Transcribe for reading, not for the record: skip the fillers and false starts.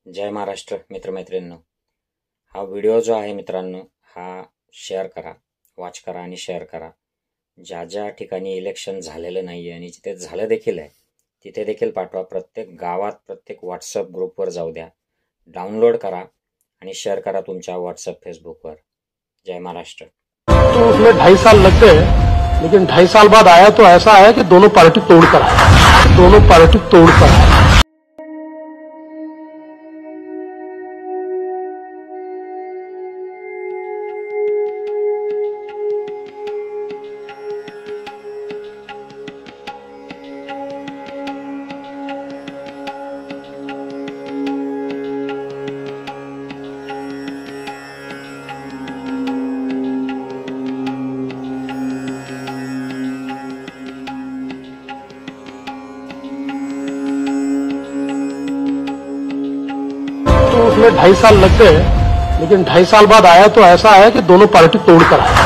जय महाराष्ट्र मित्रमैत्रिणींनो, हा व्हिडिओ जो आहे मित्रांनो हा शेअर करा, वॉच करा आणि शेअर करा। ज्या ज्या ठिकाणी इलेक्शन झालेलं नाही आणि जिथे झालं देखील आहे तिथे देखील पाठवा। प्रत्येक गावात प्रत्येक व्हॉट्सअप ग्रुपवर जाऊ द्या, डाउनलोड करा आणि शेअर करा तुमच्या व्हॉट्सअप फेसबुकवर। जय महाराष्ट्र। तो उसमें 2.5 साल लग गए, लेकिन 2.5 साल बाद आया तो ऐसा आया कि दोनों पार्टी तोड़कर आया। तो उसमें 2.5 साल लग गए, लेकिन 2.5 साल बाद आया तो ऐसा आया कि दोनों पार्टी तोड़कर आया।